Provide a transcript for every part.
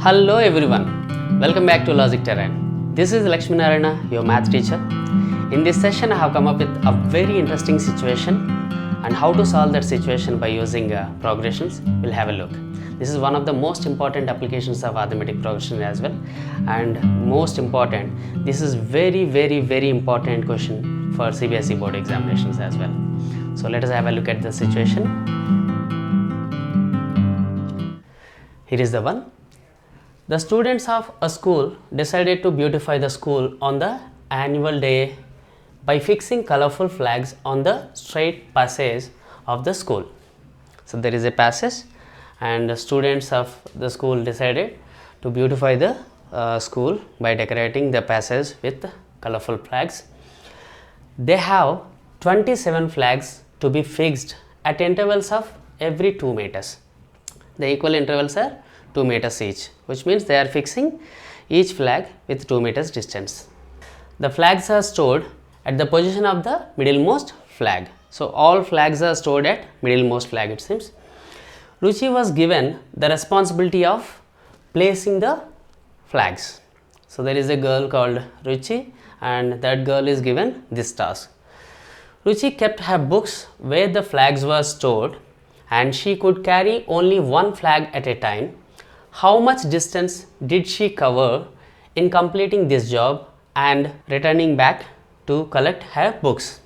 Hello everyone, welcome back to Logic Terrain. This is Lakshmi Narayana, your math teacher. In this session I have come up with a very interesting situation and how to solve that situation by using progressions. We'll have a look. This is one of the most important applications of arithmetic progression as well, and most important, this is very important question for CBSE board examinations as well. So let us have a look at the situation. Here is the one. The students of a school decided to beautify the school on the annual day by fixing colorful flags on the straight passage of the school. So there is a passage and the students of the school decided to beautify the school by decorating the passage with colorful flags. They have 27 flags to be fixed at intervals of every 2 meters. The equal intervals are 2 meters each, which means they are fixing each flag with 2 meters distance. The flags are stored at the position of the middlemost flag. So all flags are stored at middlemost flag, it seems. Ruchi was given the responsibility of placing the flags. So there is a girl called Ruchi and that girl is given this task. Ruchi kept her books where the flags were stored and she could carry only one flag at a time. How much distance did she cover in completing this job and returning back to collect her books?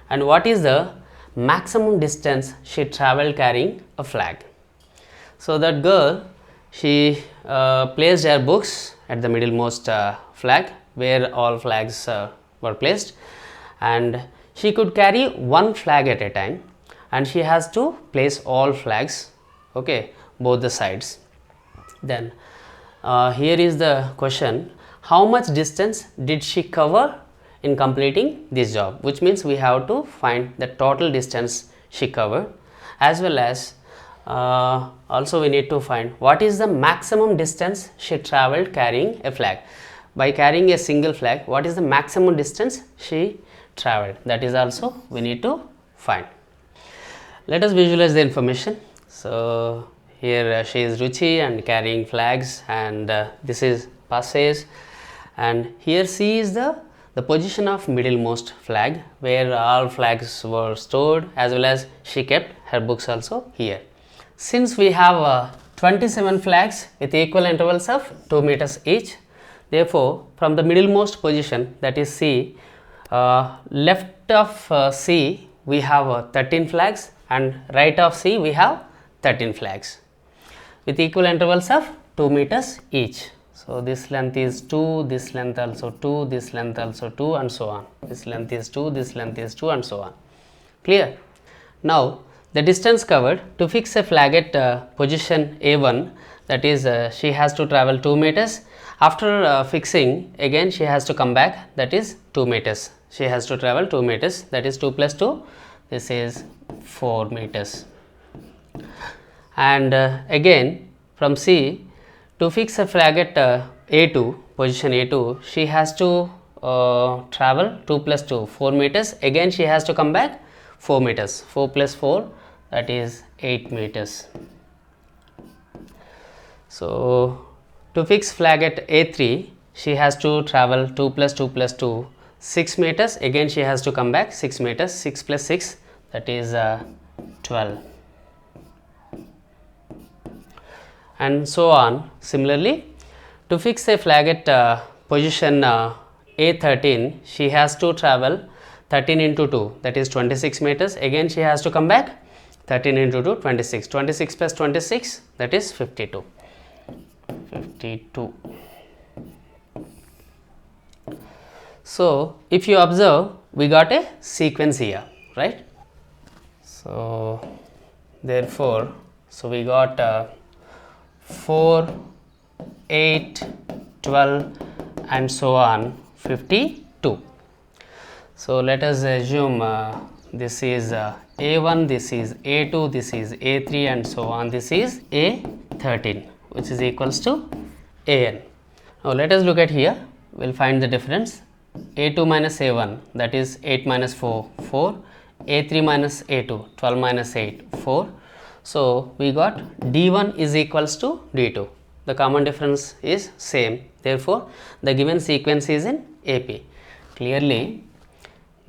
And what is the maximum distance she traveled carrying a flag? So that girl, she placed her books at the middlemost flag where all flags were placed, and she could carry one flag at a time, and she has to place all flags, okay, both the sides. Then here is the question, how much distance did she cover in completing this job, which means we have to find the total distance she covered, as well as also we need to find what is the maximum distance she traveled carrying a flag. By carrying a single flag, what is the maximum distance she traveled, that is also we need to find. Let us visualize the information. So here she is Ruchi and carrying flags, and this is passage, and here C is the position of middlemost flag where all flags were stored, as well as she kept her books also here. Since we have 27 flags with equal intervals of 2 meters each, therefore from the middlemost position, that is C, left of C we have 13 flags and right of C we have 13 flags with equal intervals of 2 meters each. So this length is 2, this length also 2, this length also 2, and so on. This length is 2, this length is 2, and so on. Clear? Now the distance covered to fix a flag at position A1, that is she has to travel 2 meters. After fixing, again she has to come back, that is 2 meters. She has to travel 2 meters, that is 2 plus 2, this is 4 meters. And again from C, to fix a flag at A2, position A2, she has to travel 2 plus 2, 4 meters. Again she has to come back 4 meters, 4 plus 4, that is 8 meters. So to fix flag at A3, she has to travel 2 plus 2 plus 2, 6 meters. Again she has to come back 6 meters, 6 plus 6, that is 12. And so on. Similarly, to fix a flag at position A13, she has to travel 13 into 2, that is 26 meters. Again she has to come back 13 into 2, 26. 26 plus 26, that is 52. 52. So if you observe, we got a sequence here, right? So therefore, so we got 4, 8, 12, and so on, 52. So let us assume this is A1, this is A2, this is A3, and so on, this is A13, which is equals to AN. Now let us look at here, we will find the difference. A2 minus A1, that is 8 minus 4, 4, A3 minus A2, 12 minus 8, 4. So we got D1 is equals to D2. the common difference is same. Therefore, the given sequence is in AP. Clearly,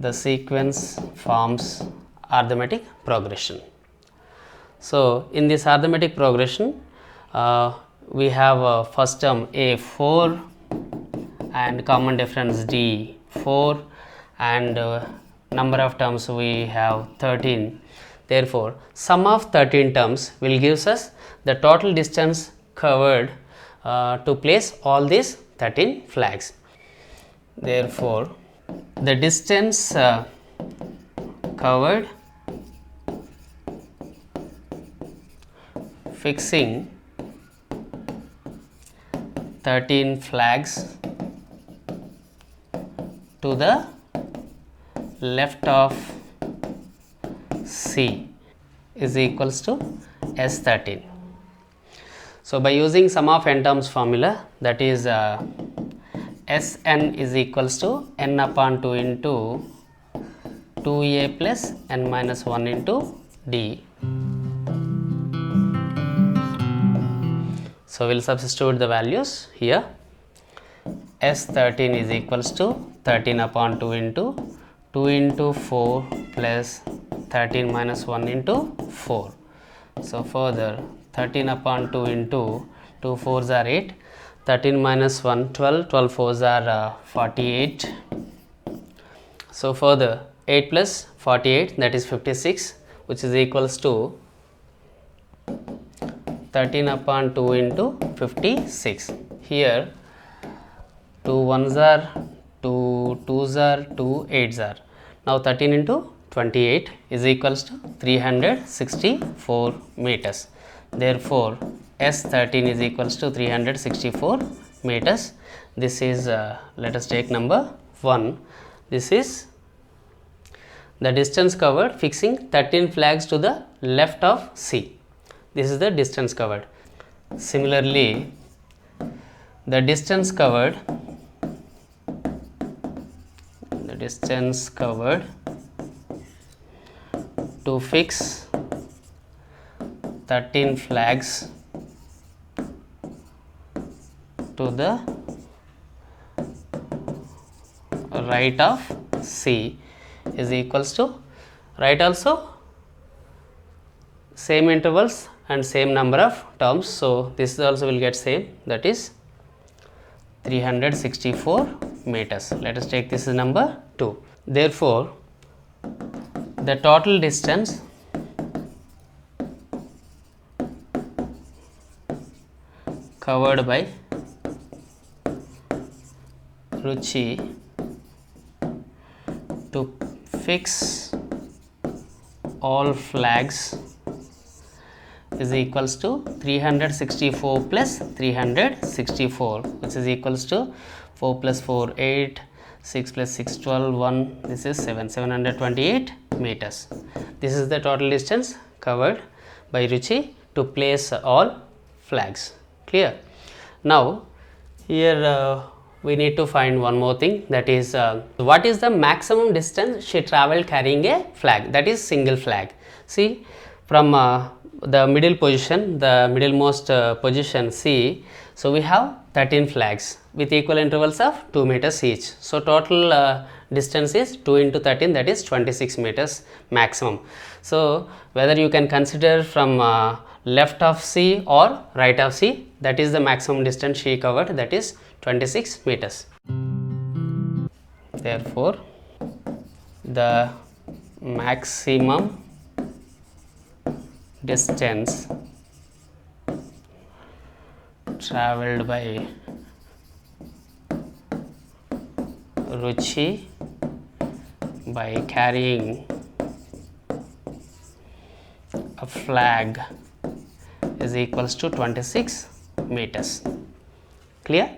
the sequence forms arithmetic progression. So, in this arithmetic progression, we have first term A 4 and common difference D 4 and number of terms we have 13. Therefore, sum of 13 terms will gives us the total distance covered to place all these 13 flags. Therefore, the distance covered fixing 13 flags to the left of C is equals to S13. So, by using sum of n terms formula, that is Sn is equals to n upon 2 into 2a plus n minus 1 into d. So, we will substitute the values here. S13 is equals to 13 upon 2 into 2 into 4 plus 13 minus 1 into 4. So, further 13 upon 2 into 2 4s are 8, 13 minus 1 12, 12 4s are 48. So, further 8 plus 48, that is 56, which is equals to 13 upon 2 into 56. Here 2 1s are 2 2s are 2 8s are. Now 13 into 28 is equals to 364 meters. Therefore, S13 is equals to 364 meters. This is let us take number 1. This is the distance covered fixing 13 flags to the left of C. This is the distance covered. Similarly, the distance covered to fix 13 flags to the right of C is equals to, right also same intervals and same number of terms. So, this also will get same, that is 364 meters. Let us take this as number 2. Therefore, the total distance covered by Ruchi to fix all flags is equals to 364 plus 364, which is equals to 4 plus 4 8, 6 plus 6 12, 1, this is 728 meters. This is the total distance covered by Ruchi to place all flags. Clear? Now, here we need to find one more thing, that is what is the maximum distance she travelled carrying a flag, that is single flag. See, from the middle position, the middlemost position C, so we have 13 flags with equal intervals of 2 meters each. So, total distance is 2 into 13, that is 26 meters maximum. So, whether you can consider from left of C or right of C, that is the maximum distance she covered, that is 26 meters. Therefore, the maximum distance travelled by Ruchi by carrying a flag is equals to 26 meters. Clear?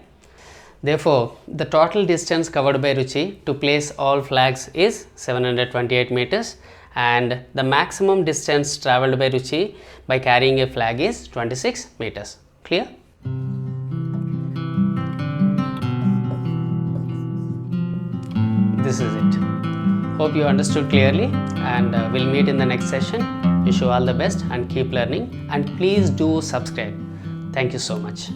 Therefore, the total distance covered by Ruchi to place all flags is 728 meters and the maximum distance travelled by Ruchi by carrying a flag is 26 meters. Clear? This is it. Hope you understood clearly, and we'll meet in the next session. Wish you all the best and keep learning, and please do subscribe. Thank you so much.